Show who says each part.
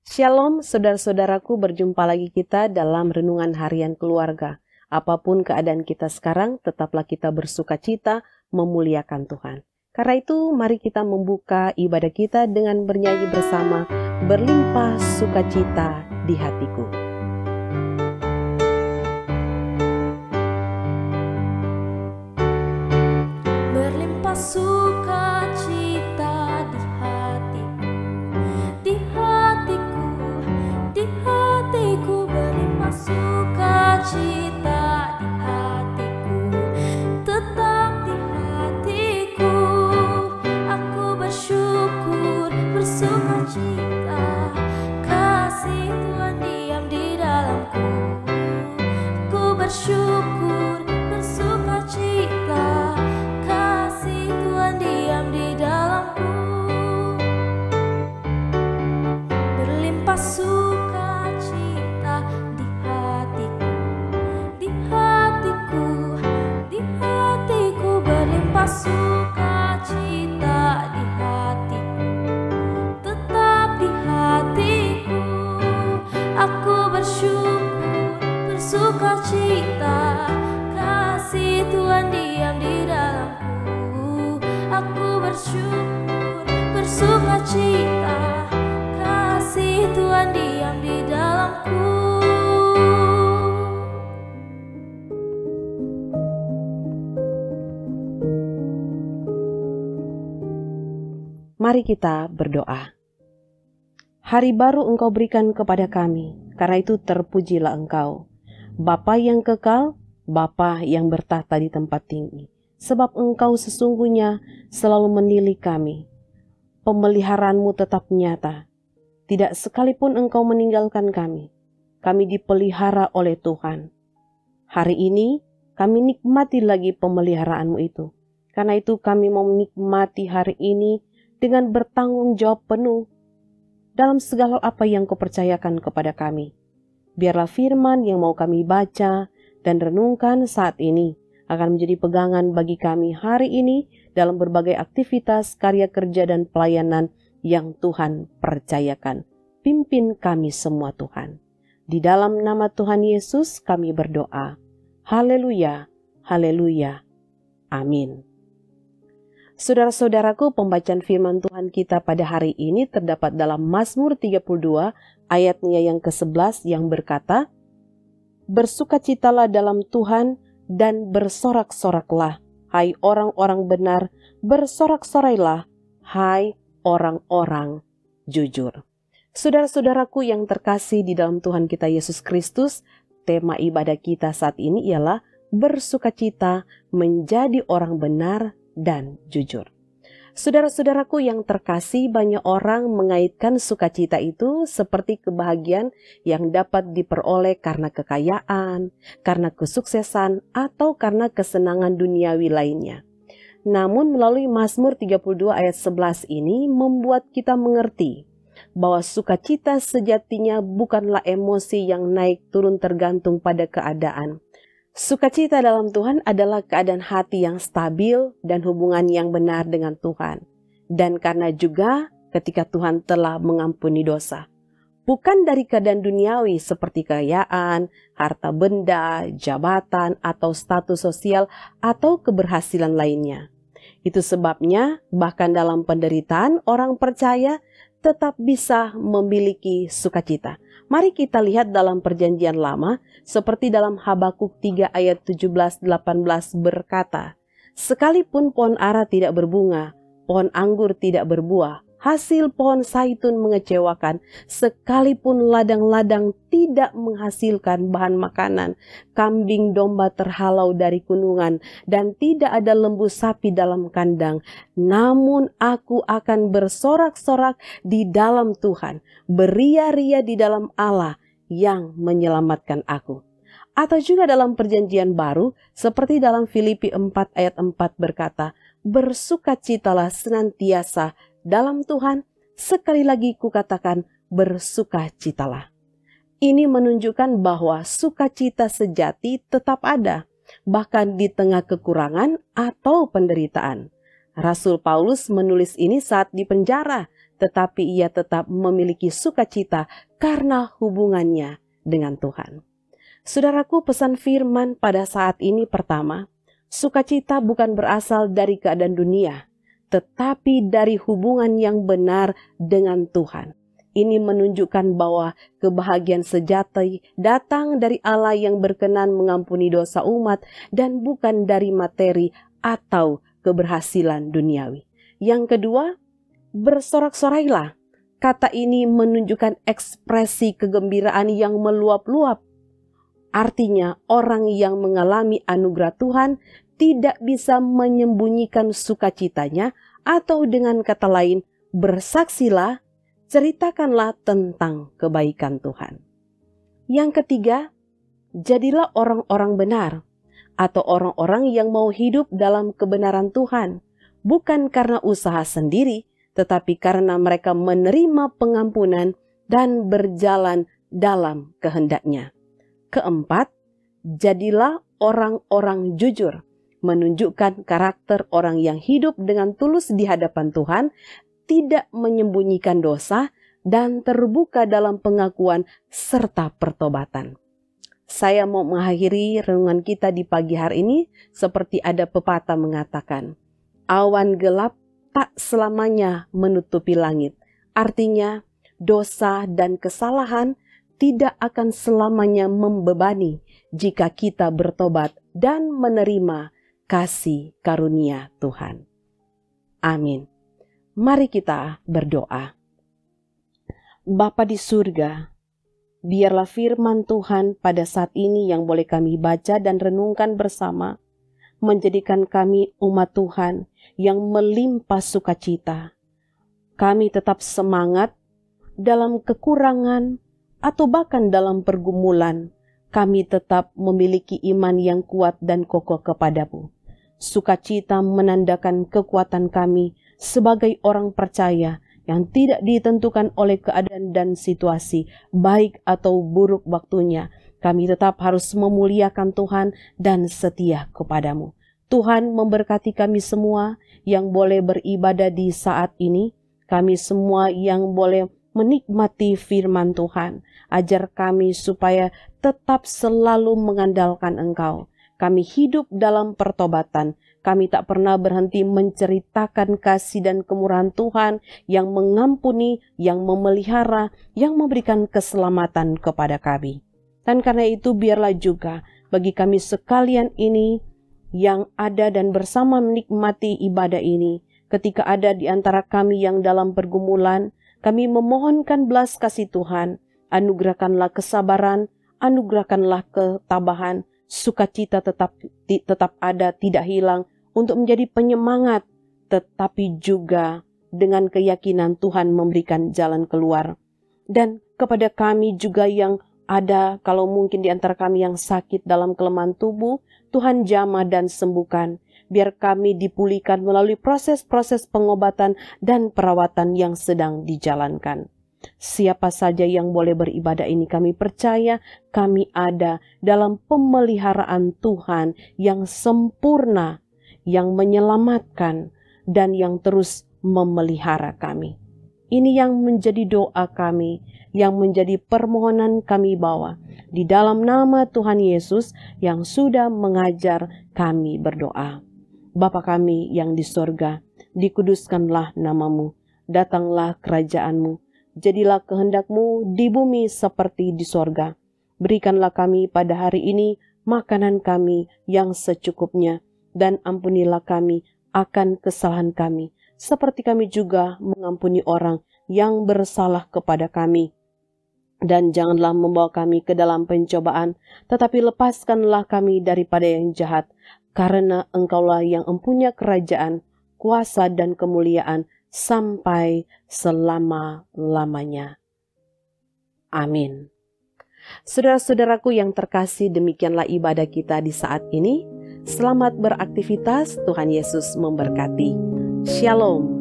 Speaker 1: Shalom saudara-saudaraku, berjumpa lagi kita dalam renungan harian keluarga. Apapun keadaan kita sekarang, tetaplah kita bersuka cita memuliakan Tuhan. Karena itu mari kita membuka ibadah kita dengan bernyanyi bersama, berlimpah sukacita di hatiku.
Speaker 2: Berlimpah sukacita di hatiku, di hatiku, di hatiku. Berlimpah sukacita di hatiku, tetap di hatiku. Aku bersyukur, bersukacita, kasih Tuhan diam di dalamku. Aku bersyukur, bersukacita, kasih Tuhan diam di dalamku. Berlimpah sukacita di hatiku, di hatiku, di hatiku. Berlimpah sukacita di hatiku, tetap di hatiku. Aku bersyukur, bersukacita, kasih Tuhan diam di dalamku. Aku bersyukur, bersukacita, kasih Tuhan diam di dalamku.
Speaker 1: Mari kita berdoa. Hari baru Engkau berikan kepada kami, karena itu terpujilah Engkau, Bapa yang kekal, Bapa yang bertahta di tempat tinggi. Sebab Engkau sesungguhnya selalu menilik kami. Pemeliharaanmu tetap nyata. Tidak sekalipun Engkau meninggalkan kami. Kami dipelihara oleh Tuhan. Hari ini kami nikmati lagi pemeliharaanmu itu. Karena itu kami mau menikmati hari ini dengan bertanggung jawab penuh dalam segala apa yang Kau percayakan kepada kami. Biarlah firman yang mau kami baca dan renungkan saat ini akan menjadi pegangan bagi kami hari ini dalam berbagai aktivitas, karya kerja, dan pelayanan yang Tuhan percayakan. Pimpin kami semua Tuhan. Di dalam nama Tuhan Yesus kami berdoa. Haleluya, haleluya, amin. Saudara-saudaraku, pembacaan firman Tuhan kita pada hari ini terdapat dalam Mazmur 32 ayatnya yang ke-11 yang berkata, bersukacitalah dalam Tuhan dan bersorak-soraklah, hai orang-orang benar, bersorak-sorailah, hai orang-orang jujur. Saudara-saudaraku yang terkasih di dalam Tuhan kita Yesus Kristus, tema ibadah kita saat ini ialah bersukacita menjadi orang benar dan jujur. Saudara-saudaraku yang terkasih, banyak orang mengaitkan sukacita itu seperti kebahagiaan yang dapat diperoleh karena kekayaan, karena kesuksesan, atau karena kesenangan duniawi lainnya. Namun melalui Mazmur 32 ayat 11 ini membuat kita mengerti bahwa sukacita sejatinya bukanlah emosi yang naik turun tergantung pada keadaan. Sukacita dalam Tuhan adalah keadaan hati yang stabil dan hubungan yang benar dengan Tuhan. Dan karena juga ketika Tuhan telah mengampuni dosa. Bukan dari keadaan duniawi seperti kekayaan, harta benda, jabatan, atau status sosial, atau keberhasilan lainnya. Itu sebabnya bahkan dalam penderitaan orang percaya tetap bisa memiliki sukacita. Mari kita lihat dalam perjanjian lama, seperti dalam Habakuk 3 ayat 17-18 berkata, sekalipun pohon ara tidak berbunga, pohon anggur tidak berbuah, hasil pohon zaitun mengecewakan, sekalipun ladang-ladang tidak menghasilkan bahan makanan, kambing domba terhalau dari gunungan, dan tidak ada lembu sapi dalam kandang, namun aku akan bersorak-sorak di dalam Tuhan, beria-ria di dalam Allah yang menyelamatkan aku. Atau juga dalam perjanjian baru, seperti dalam Filipi 4 ayat 4 berkata, bersukacitalah senantiasa dalam Tuhan, sekali lagi kukatakan bersukacitalah. Ini menunjukkan bahwa sukacita sejati tetap ada, bahkan di tengah kekurangan atau penderitaan. Rasul Paulus menulis ini saat di penjara tetapi ia tetap memiliki sukacita karena hubungannya dengan Tuhan. Saudaraku, pesan firman pada saat ini pertama, sukacita bukan berasal dari keadaan dunia, tetapi dari hubungan yang benar dengan Tuhan. Ini menunjukkan bahwa kebahagiaan sejati datang dari Allah yang berkenan mengampuni dosa umat dan bukan dari materi atau keberhasilan duniawi. Yang kedua, bersorak-sorailah. Kata ini menunjukkan ekspresi kegembiraan yang meluap-luap. Artinya, orang yang mengalami anugerah Tuhan tidak bisa menyembunyikan sukacitanya, atau dengan kata lain, bersaksilah, ceritakanlah tentang kebaikan Tuhan. Yang ketiga, jadilah orang-orang benar, atau orang-orang yang mau hidup dalam kebenaran Tuhan, bukan karena usaha sendiri, tetapi karena mereka menerima pengampunan dan berjalan dalam kehendak-Nya. Keempat, jadilah orang-orang jujur, menunjukkan karakter orang yang hidup dengan tulus di hadapan Tuhan, tidak menyembunyikan dosa, dan terbuka dalam pengakuan serta pertobatan. Saya mau mengakhiri renungan kita di pagi hari ini seperti ada pepatah mengatakan, awan gelap tak selamanya menutupi langit. Artinya, dosa dan kesalahan tidak akan selamanya membebani jika kita bertobat dan menerima kasih karunia Tuhan. Amin. Mari kita berdoa. Bapa di surga, biarlah firman Tuhan pada saat ini yang boleh kami baca dan renungkan bersama, menjadikan kami umat Tuhan yang melimpah sukacita. Kami tetap semangat dalam kekurangan atau bahkan dalam pergumulan. Kami tetap memiliki iman yang kuat dan kokoh kepadamu. Sukacita menandakan kekuatan kami sebagai orang percaya yang tidak ditentukan oleh keadaan dan situasi, baik atau buruk waktunya. Kami tetap harus memuliakan Tuhan dan setia kepadamu. Tuhan memberkati kami semua yang boleh beribadah di saat ini. Kami semua yang boleh menikmati firman Tuhan. Ajar kami supaya tetap selalu mengandalkan Engkau. Kami hidup dalam pertobatan. Kami tak pernah berhenti menceritakan kasih dan kemurahan Tuhan yang mengampuni, yang memelihara, yang memberikan keselamatan kepada kami. Dan karena itu biarlah juga bagi kami sekalian ini yang ada dan bersama menikmati ibadah ini, ketika ada di antara kami yang dalam pergumulan, kami memohonkan belas kasih Tuhan, anugerahkanlah kesabaran, anugerahkanlah ketabahan, sukacita tetap ada, tidak hilang, untuk menjadi penyemangat, tetapi juga dengan keyakinan Tuhan memberikan jalan keluar. Dan kepada kami juga yang ada, kalau mungkin di antara kami yang sakit dalam kelemahan tubuh, Tuhan jamah dan sembuhkan. Biar kami dipulihkan melalui proses-proses pengobatan dan perawatan yang sedang dijalankan. Siapa saja yang boleh beribadah ini, kami percaya kami ada dalam pemeliharaan Tuhan yang sempurna, yang menyelamatkan, dan yang terus memelihara kami. Ini yang menjadi doa kami, yang menjadi permohonan kami bawa. Di dalam nama Tuhan Yesus yang sudah mengajar kami berdoa. Bapa kami yang di sorga, dikuduskanlah namamu, datanglah kerajaanmu, jadilah kehendak-Mu di bumi seperti di sorga. Berikanlah kami pada hari ini makanan kami yang secukupnya, dan ampunilah kami akan kesalahan kami, seperti kami juga mengampuni orang yang bersalah kepada kami. Dan janganlah membawa kami ke dalam pencobaan, tetapi lepaskanlah kami daripada yang jahat, karena Engkaulah yang mempunyai kerajaan, kuasa dan kemuliaan sampai selama-lamanya. Amin. Saudara-saudaraku yang terkasih, demikianlah ibadah kita di saat ini. Selamat beraktivitas, Tuhan Yesus memberkati. Shalom.